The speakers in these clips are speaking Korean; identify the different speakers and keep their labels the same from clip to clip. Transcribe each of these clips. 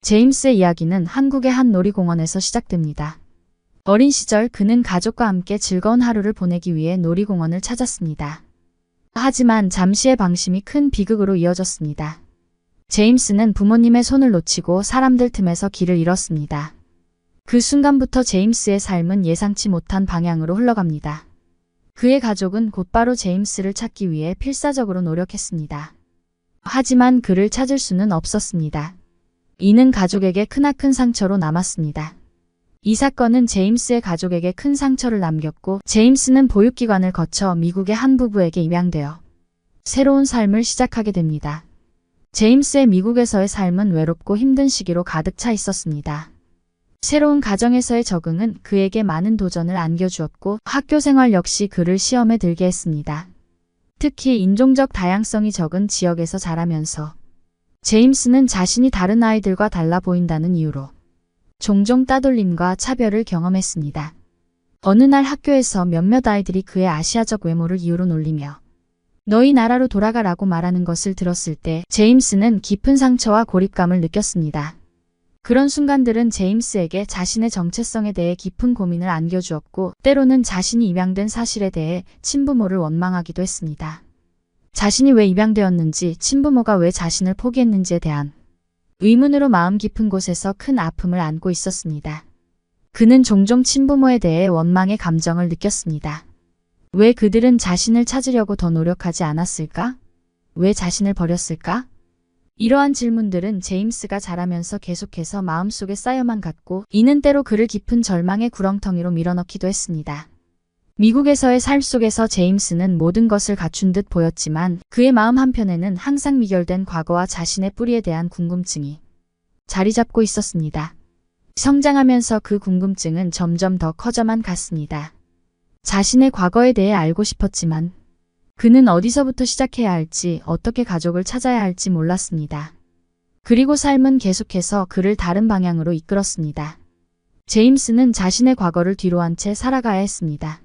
Speaker 1: 제임스의 이야기는 한국의 한 놀이공원에서 시작됩니다. 어린 시절 그는 가족과 함께 즐거운 하루를 보내기 위해 놀이공원을 찾았습니다. 하지만 잠시의 방심이 큰 비극으로 이어졌습니다. 제임스는 부모님의 손을 놓치고 사람들 틈에서 길을 잃었습니다. 그 순간부터 제임스의 삶은 예상치 못한 방향으로 흘러갑니다. 그의 가족은 곧바로 제임스를 찾기 위해 필사적으로 노력했습니다. 하지만 그를 찾을 수는 없었습니다. 이는 가족에게 크나큰 상처로 남았습니다. 이 사건은 제임스의 가족에게 큰 상처를 남겼고 제임스는 보육기관을 거쳐 미국의 한 부부에게 입양되어 새로운 삶을 시작하게 됩니다. 제임스의 미국에서의 삶은 외롭고 힘든 시기로 가득 차 있었습니다. 새로운 가정에서의 적응은 그에게 많은 도전을 안겨주었고 학교 생활 역시 그를 시험에 들게 했습니다. 특히 인종적 다양성이 적은 지역에서 자라면서 제임스는 자신이 다른 아이들과 달라 보인다는 이유로 종종 따돌림과 차별을 경험했습니다. 어느 날 학교에서 몇몇 아이들이 그의 아시아적 외모를 이유로 놀리며 너희 나라로 돌아가라고 말하는 것을 들었을 때 제임스는 깊은 상처와 고립감을 느꼈습니다. 그런 순간들은 제임스에게 자신의 정체성에 대해 깊은 고민을 안겨주었고 때로는 자신이 입양된 사실에 대해 친부모를 원망하기도 했습니다. 자신이 왜 입양되었는지, 친부모가 왜 자신을 포기했는지에 대한 의문으로 마음 깊은 곳에서 큰 아픔을 안고 있었습니다. 그는 종종 친부모에 대해 원망의 감정을 느꼈습니다. 왜 그들은 자신을 찾으려고 더 노력하지 않았을까? 왜 자신을 버렸을까? 이러한 질문들은 제임스가 자라면서 계속해서 마음속에 쌓여만 갔고 이는 때로 그를 깊은 절망의 구렁텅이로 밀어넣기도 했습니다. 미국에서의 삶 속에서 제임스는 모든 것을 갖춘 듯 보였지만 그의 마음 한편에는 항상 미결된 과거와 자신의 뿌리에 대한 궁금증이 자리 잡고 있었습니다. 성장하면서 그 궁금증은 점점 더 커져만 갔습니다. 자신의 과거에 대해 알고 싶었지만 그는 어디서부터 시작해야 할지, 어떻게 가족을 찾아야 할지 몰랐습니다. 그리고 삶은 계속해서 그를 다른 방향으로 이끌었습니다. 제임스는 자신의 과거를 뒤로한 채 살아가야 했습니다.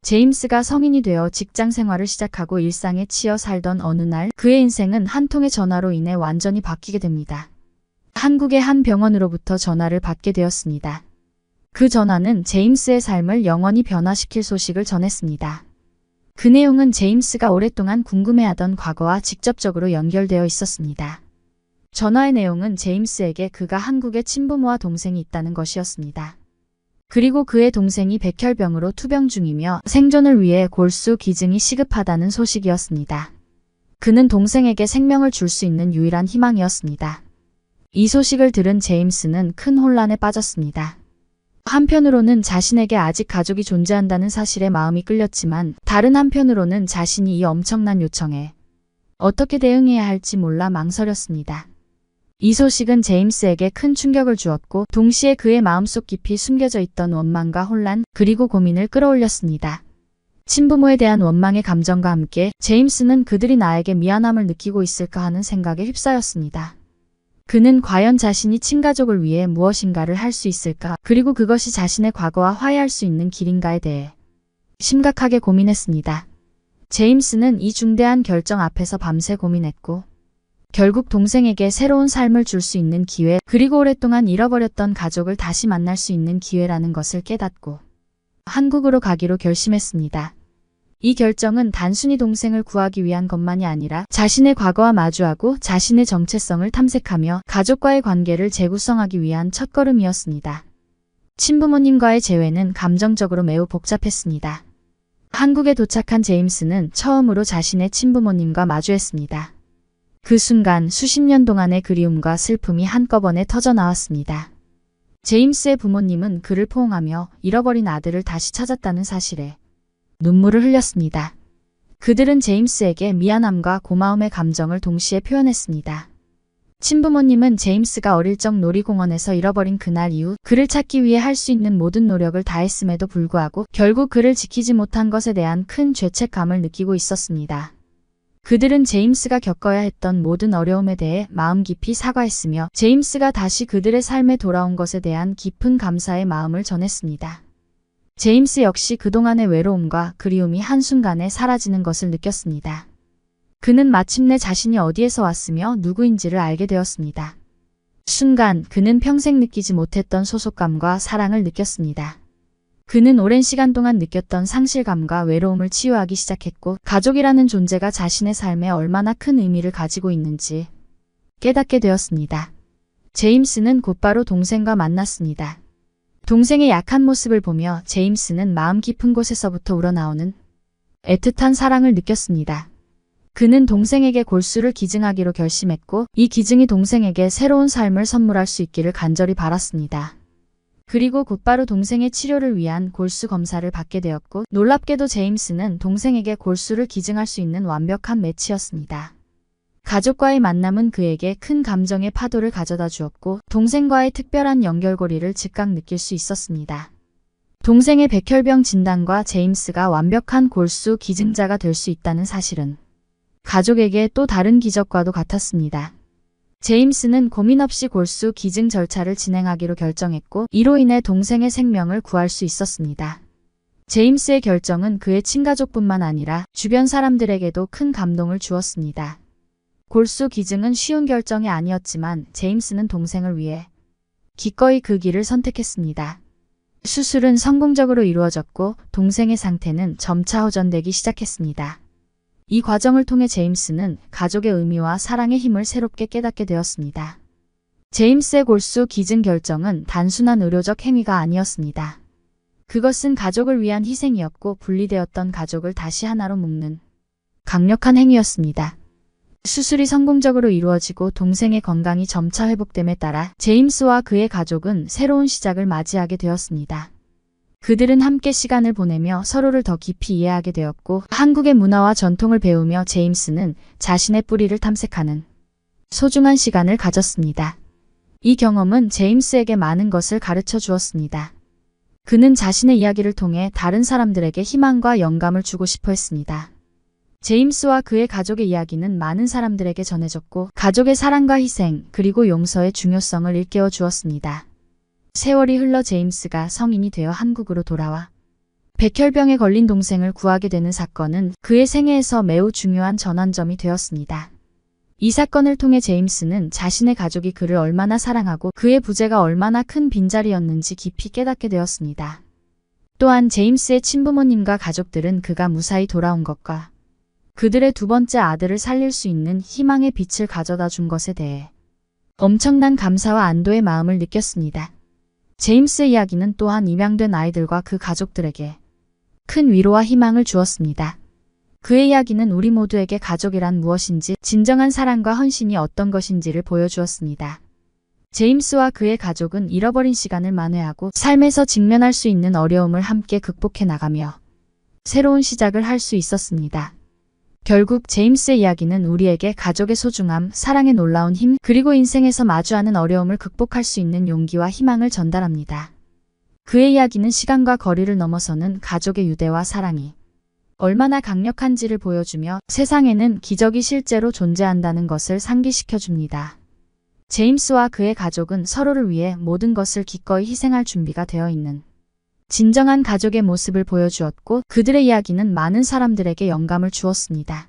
Speaker 1: 제임스가 성인이 되어 직장 생활을 시작하고 일상에 치여 살던 어느 날 그의 인생은 한 통의 전화로 인해 완전히 바뀌게 됩니다. 한국의 한 병원으로부터 전화를 받게 되었습니다. 그 전화는 제임스의 삶을 영원히 변화시킬 소식을 전했습니다. 그 내용은 제임스가 오랫동안 궁금해하던 과거와 직접적으로 연결되어 있었습니다. 전화의 내용은 제임스에게 그가 한국에 친부모와 동생이 있다는 것이었습니다. 그리고 그의 동생이 백혈병으로 투병 중이며 생존을 위해 골수 기증이 시급하다는 소식이었습니다. 그는 동생에게 생명을 줄 수 있는 유일한 희망이었습니다. 이 소식을 들은 제임스는 큰 혼란에 빠졌습니다. 한편으로는 자신에게 아직 가족이 존재한다는 사실에 마음이 끌렸지만 다른 한편으로는 자신이 이 엄청난 요청에 어떻게 대응해야 할지 몰라 망설였습니다. 이 소식은 제임스에게 큰 충격을 주었고 동시에 그의 마음속 깊이 숨겨져 있던 원망과 혼란 그리고 고민을 끌어올렸습니다. 친부모에 대한 원망의 감정과 함께 제임스는 그들이 나에게 미안함을 느끼고 있을까 하는 생각에 휩싸였습니다. 그는 과연 자신이 친가족을 위해 무엇인가를 할 수 있을까? 그리고 그것이 자신의 과거와 화해할 수 있는 길인가에 대해 심각하게 고민했습니다. 제임스는 이 중대한 결정 앞에서 밤새 고민했고 결국 동생에게 새로운 삶을 줄 수 있는 기회 그리고 오랫동안 잃어버렸던 가족을 다시 만날 수 있는 기회라는 것을 깨닫고 한국으로 가기로 결심했습니다. 이 결정은 단순히 동생을 구하기 위한 것만이 아니라 자신의 과거와 마주하고 자신의 정체성을 탐색하며 가족과의 관계를 재구성하기 위한 첫걸음이었습니다. 친부모님과의 재회는 감정적으로 매우 복잡했습니다. 한국에 도착한 제임스는 처음으로 자신의 친부모님과 마주했습니다. 그 순간 수십 년 동안의 그리움과 슬픔이 한꺼번에 터져나왔습니다. 제임스의 부모님은 그를 포옹하며 잃어버린 아들을 다시 찾았다는 사실에 눈물을 흘렸습니다. 그들은 제임스에게 미안함과 고마움의 감정을 동시에 표현했습니다. 친부모님은 제임스가 어릴 적 놀이공원에서 잃어버린 그날 이후 그를 찾기 위해 할 수 있는 모든 노력을 다했음에도 불구하고 결국 그를 지키지 못한 것에 대한 큰 죄책감을 느끼고 있었습니다. 그들은 제임스가 겪어야 했던 모든 어려움에 대해 마음 깊이 사과했으며 제임스가 다시 그들의 삶에 돌아온 것에 대한 깊은 감사의 마음을 전했습니다. 제임스 역시 그동안의 외로움과 그리움이 한순간에 사라지는 것을 느꼈습니다. 그는 마침내 자신이 어디에서 왔으며 누구인지를 알게 되었습니다. 순간 그는 평생 느끼지 못했던 소속감과 사랑을 느꼈습니다. 그는 오랜 시간 동안 느꼈던 상실감과 외로움을 치유하기 시작했고 가족이라는 존재가 자신의 삶에 얼마나 큰 의미를 가지고 있는지 깨닫게 되었습니다. 제임스는 곧바로 동생과 만났습니다. 동생의 약한 모습을 보며 제임스는 마음 깊은 곳에서부터 우러나오는 애틋한 사랑을 느꼈습니다. 그는 동생에게 골수를 기증하기로 결심했고 이 기증이 동생에게 새로운 삶을 선물할 수 있기를 간절히 바랐습니다. 그리고 곧바로 동생의 치료를 위한 골수 검사를 받게 되었고 놀랍게도 제임스는 동생에게 골수를 기증할 수 있는 완벽한 매치였습니다. 가족과의 만남은 그에게 큰 감정의 파도를 가져다 주었고 동생과의 특별한 연결고리를 즉각 느낄 수 있었습니다. 동생의 백혈병 진단과 제임스가 완벽한 골수 기증자가 될 수 있다는 사실은 가족에게 또 다른 기적과도 같았습니다. 제임스는 고민 없이 골수 기증 절차를 진행하기로 결정했고 이로 인해 동생의 생명을 구할 수 있었습니다. 제임스의 결정은 그의 친가족뿐만 아니라 주변 사람들에게도 큰 감동을 주었습니다. 골수 기증은 쉬운 결정이 아니었지만 제임스는 동생을 위해 기꺼이 그 길을 선택했습니다. 수술은 성공적으로 이루어졌고 동생의 상태는 점차 호전되기 시작했습니다. 이 과정을 통해 제임스는 가족의 의미와 사랑의 힘을 새롭게 깨닫게 되었습니다. 제임스의 골수 기증 결정은 단순한 의료적 행위가 아니었습니다. 그것은 가족을 위한 희생이었고 분리되었던 가족을 다시 하나로 묶는 강력한 행위였습니다. 수술이 성공적으로 이루어지고 동생의 건강이 점차 회복됨에 따라 제임스와 그의 가족은 새로운 시작을 맞이하게 되었습니다. 그들은 함께 시간을 보내며 서로를 더 깊이 이해하게 되었고 한국의 문화와 전통을 배우며 제임스는 자신의 뿌리를 탐색하는 소중한 시간을 가졌습니다. 이 경험은 제임스에게 많은 것을 가르쳐 주었습니다. 그는 자신의 이야기를 통해 다른 사람들에게 희망과 영감을 주고 싶어 했습니다. 제임스와 그의 가족의 이야기는 많은 사람들에게 전해졌고 가족의 사랑과 희생 그리고 용서의 중요성을 일깨워 주었습니다. 세월이 흘러 제임스가 성인이 되어 한국으로 돌아와 백혈병에 걸린 동생을 구하게 되는 사건은 그의 생애에서 매우 중요한 전환점이 되었습니다. 이 사건을 통해 제임스는 자신의 가족이 그를 얼마나 사랑하고 그의 부재가 얼마나 큰 빈자리였는지 깊이 깨닫게 되었습니다. 또한 제임스의 친부모님과 가족들은 그가 무사히 돌아온 것과 그들의 두 번째 아들을 살릴 수 있는 희망의 빛을 가져다 준 것에 대해 엄청난 감사와 안도의 마음을 느꼈습니다. 제임스의 이야기는 또한 입양된 아이들과 그 가족들에게 큰 위로와 희망을 주었습니다. 그의 이야기는 우리 모두에게 가족이란 무엇인지, 진정한 사랑과 헌신이 어떤 것인지를 보여주었습니다. 제임스와 그의 가족은 잃어버린 시간을 만회하고 삶에서 직면할 수 있는 어려움을 함께 극복해 나가며 새로운 시작을 할 수 있었습니다. 결국 제임스의 이야기는 우리에게 가족의 소중함, 사랑의 놀라운 힘, 그리고 인생에서 마주하는 어려움을 극복할 수 있는 용기와 희망을 전달합니다. 그의 이야기는 시간과 거리를 넘어서는 가족의 유대와 사랑이 얼마나 강력한지를 보여주며 세상에는 기적이 실제로 존재한다는 것을 상기시켜줍니다. 제임스와 그의 가족은 서로를 위해 모든 것을 기꺼이 희생할 준비가 되어 있는 진정한 가족의 모습을 보여주었고 그들의 이야기는 많은 사람들에게 영감을 주었습니다.